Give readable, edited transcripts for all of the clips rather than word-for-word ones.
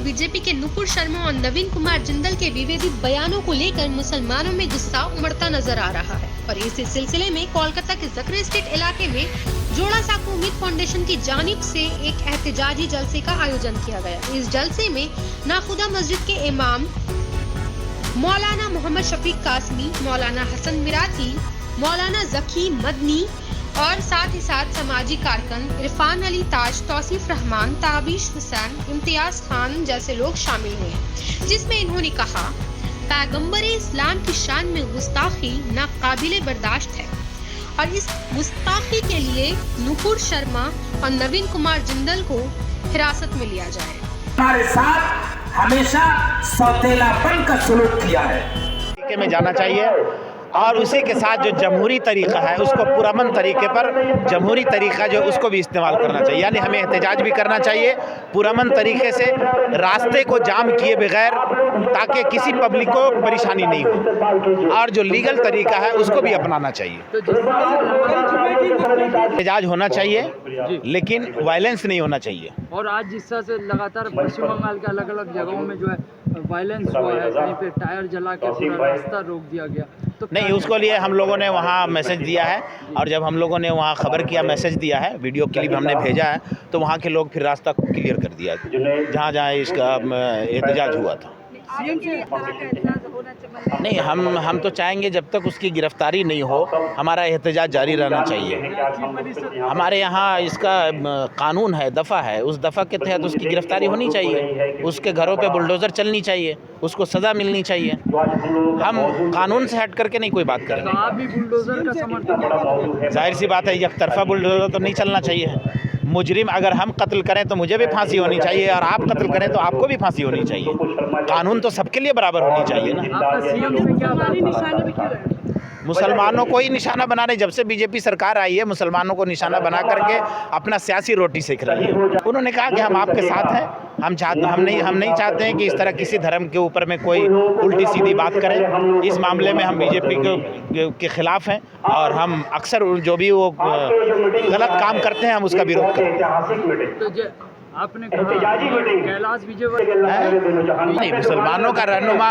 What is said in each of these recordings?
BJP के नुपुर शर्मा और नवीन कुमार जिंदल के विवादित बयानों को लेकर मुसलमानों में गुस्सा उमड़ता नजर आ रहा है और इसी सिलसिले में कोलकाता के जकरी स्ट्रीट इलाके में जोड़ा साकू उम्मीद फाउंडेशन की जानिब से एक एहतजाजी जलसे का आयोजन किया गया। इस जलसे में नाखुदा मस्जिद के इमाम मौलाना मोहम्मद शफीक कासमी, मौलाना हसन मिराती, मौलाना जकी मदनी और साथ ही साथ समाजी कारकुन इरफान अली ताज, तौसीफ रहमान, ताबिश हुसैन, इम्तियाज खान जैसे लोग शामिल हुए, जिसमें इन्होंने कहा पैगंबर इस्लाम की शान में गुस्ताखी नाकाबिले बर्दाश्त है और इस गुस्ताखी के लिए नुपुर शर्मा और नवीन कुमार जिंदल को हिरासत में लिया जाए। हमारे साथ हमेशा सौतेलापन का सलूक किया है, तरीके में जाना चाहिए और उसी के साथ जो जमहूरी तरीका है उसको पुरअमन तरीके पर जमहूरी तरीका जो उसको भी इस्तेमाल करना चाहिए। यानी हमें एहतजाज भी करना चाहिए पुरअमन तरीके से, रास्ते को जाम किए बगैर, ताकि किसी पब्लिक को परेशानी नहीं हो, और जो लीगल तरीका है उसको भी अपनाना चाहिए। एहतजाज होना चाहिए लेकिन वायलेंस नहीं होना चाहिए। और आज जिस तरह से लगातार पश्चिम बंगाल के अलग अलग जगहों में जो है वायलेंस हुआ है, कहीं पे टायर जला के पूरा रास्ता रोक दिया गया, तो नहीं, उसको लिए हम लोगों ने वहाँ मैसेज दिया है और जब हम लोगों ने वहाँ खबर किया, मैसेज दिया है, वीडियो क्लिप हमने भेजा है, तो वहाँ के लोग फिर रास्ता क्लियर कर दिया जहाँ जहाँ इसका एहतजाज हुआ था। नहीं, हम तो चाहेंगे जब तक उसकी गिरफ्तारी नहीं हो हमारा एहतजाज जारी रहना चाहिए। हमारे यहाँ इसका कानून है, दफ़ा है, उस दफ़ा के तहत उसकी गिरफ्तारी होनी चाहिए, उसके घरों पे बुलडोज़र चलनी चाहिए, उसको सज़ा मिलनी चाहिए। हम कानून से हट करके नहीं कोई बात करेंगे। आप भी बुलडोज़र का समर्थन? जाहिर सी बात है, एक तरफा बुलडोज़र तो नहीं चलना चाहिए। मुजरिम अगर हम कत्ल करें तो मुझे भी फांसी होनी चाहिए और आप कत्ल करें तो आपको भी फांसी होनी चाहिए। कानून तो सबके लिए बराबर होनी चाहिए ना। आपका सीएम से क्या मुसलमानों को ही निशाना बनाने, जब से बीजेपी सरकार आई है मुसलमानों को निशाना बना करके अपना सियासी रोटी सेक रही है। उन्होंने कहा कि हम आपके साथ हैं, हम नहीं चाहते हैं कि इस तरह किसी धर्म के ऊपर में कोई उल्टी सीधी बात करें। इस मामले में हम बीजेपी के खिलाफ हैं और हम अक्सर जो भी वो गलत काम करते हैं हम उसका विरोध करते हैं। आपने कैलाश विजयवर्गीय नहीं, मुसलमानों का रहनुमा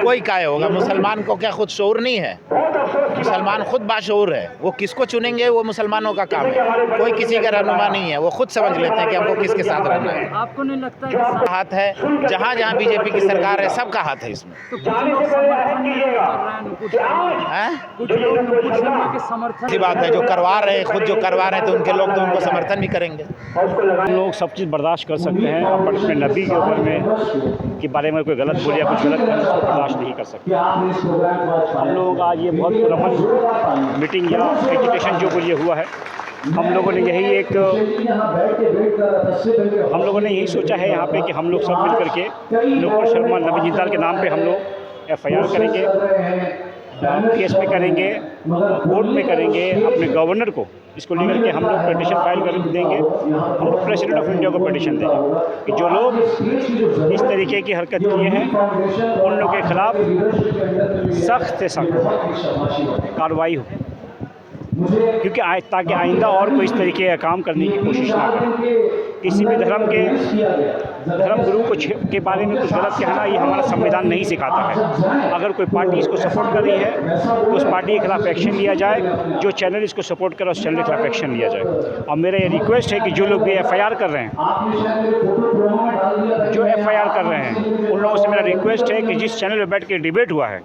कोई काय होगा? मुसलमान को क्या खुद शऊर नहीं है? मुसलमान खुद बाशऊर है, वो किसको चुनेंगे वो मुसलमानों का काम है। कोई किसी का रहनुमा नहीं है, वो खुद समझ लेते हैं कि हमको किसके साथ रहना है। आपको नहीं लगता कि हाथ है जहाँ जहाँ बीजेपी की सरकार है, सबका हाथ है इसमें। तो कुछ लोग समर्थन ऐसी बात है, जो करवा रहे हैं, खुद जो करवा रहे हैं तो उनके लोग तो उनको समर्थन भी करेंगे। हम लोग सब चीज़ बर्दाश्त कर सकते हैं, अपन अपने नबी के ऊपर में के बारे में कोई गलत बोले या कुछ गलत करें उसको बर्दाश्त नहीं कर सकते। हम लोग आज ये बहुत पुरअमन मीटिंग या एजुकेशन जो ये हुआ है, हम लोगों ने यही सोचा है यहाँ पे कि हम लोग सब मिल करके नुपुर शर्मा, नवीन जिंदल के नाम पे हम लोग FIR करेंगे, केस में करेंगे, कोर्ट में करेंगे, अपने गवर्नर को इसको लेकर के हम लोग पिटीशन फाइल कर देंगे। हम लोग प्रेसिडेंट ऑफ इंडिया को पिटीशन देंगे कि जो लोग इस तरीके की हरकत किए हैं उन लोगों के खिलाफ सख्त से सख्त कार्रवाई हो, क्योंकि ताकि आइंदा और कोई इस तरीके का काम करने की कोशिश ना करे। किसी भी धर्म गुरु के बारे में कुछ गलत कहना ये हमारा संविधान नहीं सिखाता है। अगर कोई पार्टी इसको सपोर्ट कर रही है तो उस पार्टी के खिलाफ एक्शन लिया जाए, जो चैनल इसको सपोर्ट करे उस चैनल के खिलाफ एक्शन लिया जाए। और मेरा ये रिक्वेस्ट है कि जो लोग भी FIR कर रहे हैं, उन लोगों से मेरा रिक्वेस्ट है कि जिस चैनल पर बैठ के डिबेट हुआ है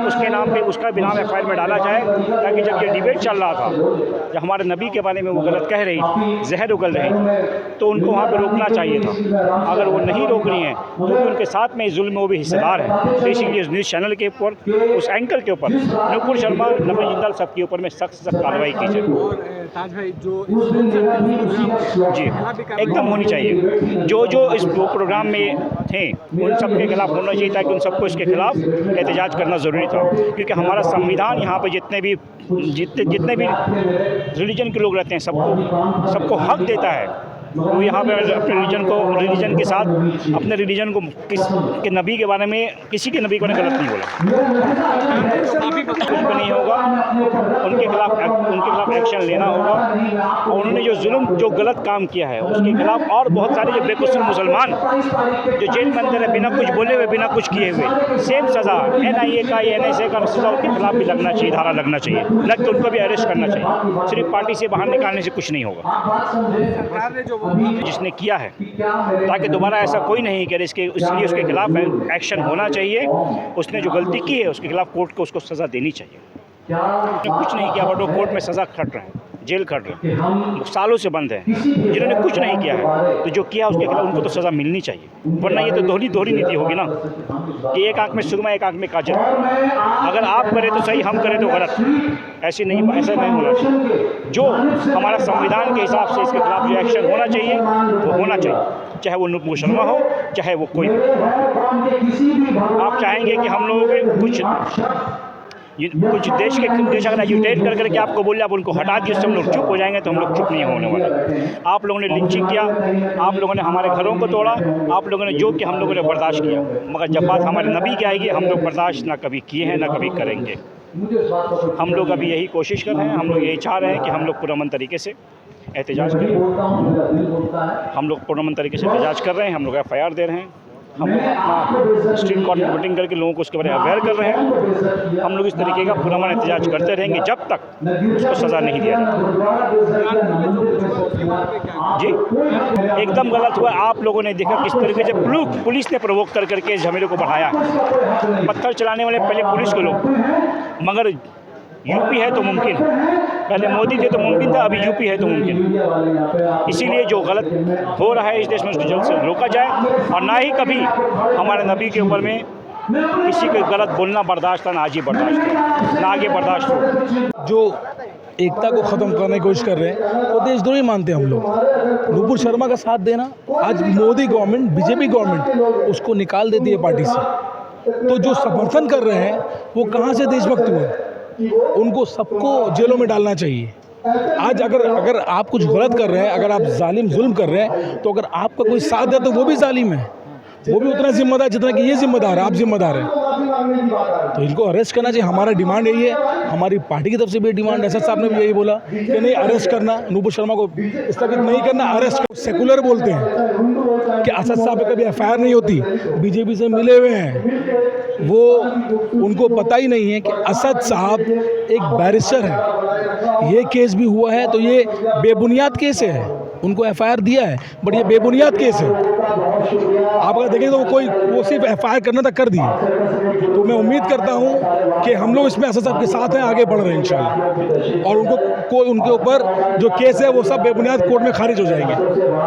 उसके नाम पे उसका भी नाम FIR में डाला जाए, ताकि जब ये डिबेट चल रहा था, जब हमारे नबी के बारे में वो गलत कह रही थी, जहर उगल रही थी, तो उनको वहाँ पे रोकना चाहिए था। अगर वो नहीं रोक रही हैं तो उनके साथ में जुल्म में वो भी हिस्सेदार हैं। तो इसीलिए न्यूज़ चैनल के ऊपर, उस एंकर के ऊपर, नुपुर शर्मा, नवीन जिंदल सब के ऊपर में सख्त कार्रवाई की जाए। ताज भाई जो जी एकदम होनी चाहिए। जो इस प्रोग्राम में थे उन सब के खिलाफ होना चाहिए, ताकि उन सबको इसके खिलाफ एहतजाज करना ज़रूरी था। क्योंकि हमारा संविधान यहाँ पे जितने भी रिलीजन के लोग रहते हैं सबको हक देता है वो यहाँ पे अपने रिलीजन के साथ अपने रिलीजन को के नबी के बारे में, किसी के नबी के बारे में गलत नहीं बोला। कुछ भी नहीं होगा, उनके खिलाफ एक्शन लेना होगा। और उन्होंने जो गलत काम किया है उसके खिलाफ और बहुत सारे जो बेकसूर मुसलमान जो जेल में अंदर है बिना कुछ बोले हुए, बिना कुछ किए हुए, सेम सज़ा NIA का NSA का सज़ा उनके खिलाफ भी लगना चाहिए, धारा लगना चाहिए, लग के उनको भी अरेस्ट करना चाहिए। सिर्फ पार्टी से बाहर निकालने से कुछ नहीं होगा। जिसने किया है ताकि दोबारा ऐसा कोई नहीं करे, इसलिए उसके खिलाफ एक्शन होना चाहिए। उसने जो गलती की है उसके खिलाफ कोर्ट को उसको सज़ा देनी चाहिए। कुछ नहीं किया बट वो कोर्ट में सज़ा खट रहे हैं, जेल खट रहे हैं, सालों से बंद है। जिन्होंने कुछ नहीं किया है तो जो किया उसके खिलाफ उनको तो सज़ा मिलनी चाहिए, वरना ये तो दोहरी नीति होगी ना कि एक आंख में सुरमा एक आंख में काजल। अगर आप करें तो सही, हम करें तो गलत। ऐसा नहीं होना चाहिए। जो हमारा संविधान के हिसाब से इसके खिलाफ जो एक्शन होना चाहिए वो होना चाहिए, चाहे वो नुपुर शर्मा हो, चाहे वो कोई। आप चाहेंगे कि हम लोगों के कुछ देश अगर एजुटेट करके आपको बोले, आप उनको हटा दिए, उससे हम लोग चुप हो जाएंगे, तो हम लोग चुप नहीं होने वाले। आप लोगों ने लिंचिंग किया, आप लोगों ने हमारे घरों को तोड़ा, आप लोगों ने जो किया हम लोगों ने बर्दाश्त किया, मगर जब बात हमारे नबी की आएगी हम लोग बर्दाश्त ना कभी किए हैं ना कभी करेंगे। हम लोग अभी यही कोशिश कर रहे हैं, हम लोग यही चाह रहे हैं कि हम लोग पुरअमन तरीके से एहतजाज करें। हम लोग पुरअमन तरीके से एहतजाज कर रहे हैं, हम लोग FIR दे रहे हैं, हम लोग अपना स्ट्रीट कोर्ट में मीटिंग करके लोगों को उसके बारे में अवेयर कर रहे हैं। हम लोग इस तरीके का पुरअमन एहतजाज करते रहेंगे जब तक उसको सज़ा नहीं दिया जाता। जी एकदम गलत हुआ। आप लोगों ने देखा किस तरीके से पुलिस ने प्रोवोक करके इस झमेले को बढ़ाया। पत्थर चलाने वाले पहले पुलिस को लोग, मगर यूपी है तो मुमकिन है। पहले मोदी थे तो मुमकिन था, अभी यूपी है तो मुमकिन। इसीलिए जो गलत हो रहा है इस देश में उसको जल्द से रोका जाए, और ना ही कभी हमारे नबी के ऊपर में किसी को गलत बोलना बर्दाश्त है, ना आज ही बर्दाश्त है, ना आगे बर्दाश्त हो। जो एकता को ख़त्म करने की कोशिश कर रहे हैं वो देशद्रोही मानते हैं हम लोग। नुपुर शर्मा का साथ देना, आज मोदी गवर्नमेंट, BJP गवर्नमेंट उसको निकाल देती है पार्टी से, तो जो समर्थन कर रहे हैं वो कहाँ से देशभक्त हुए? उनको सबको जेलों में डालना चाहिए। आज अगर आप कुछ गलत कर रहे हैं, अगर आप जालिम जुल्म कर रहे हैं, तो अगर आपका कोई साथ दे तो वो भी जालिम है, वो भी उतना जिम्मेदार जितना कि ये जिम्मेदार है, आप जिम्मेदार हैं। तो इनको अरेस्ट करना चाहिए। हमारा डिमांड यही है, हमारी पार्टी की तरफ से भी डिमांड, असद साहब ने भी यही बोला कि नहीं, अरेस्ट करना, नुपुर शर्मा को स्थगित नहीं करना, अरेस्ट कर। सेकुलर बोलते हैं कि असद साहब पे कभी FIR नहीं होती, BJP से मिले हुए हैं, वो उनको पता ही नहीं है कि असद साहब एक बैरिस्टर है। ये केस भी हुआ है तो ये बेबुनियाद केस है, उनको FIR दिया है बट ये बेबुनियाद केस है। आप अगर देखें तो वो सिर्फ FIR करना तक कर दिए। तो मैं उम्मीद करता हूँ कि हम लोग इसमें असद साहब के साथ हैं, आगे बढ़ रहे हैं इंशाल्लाह, और उनके ऊपर जो केस है वो सब बेबुनियाद कोर्ट में खारिज हो जाएंगे।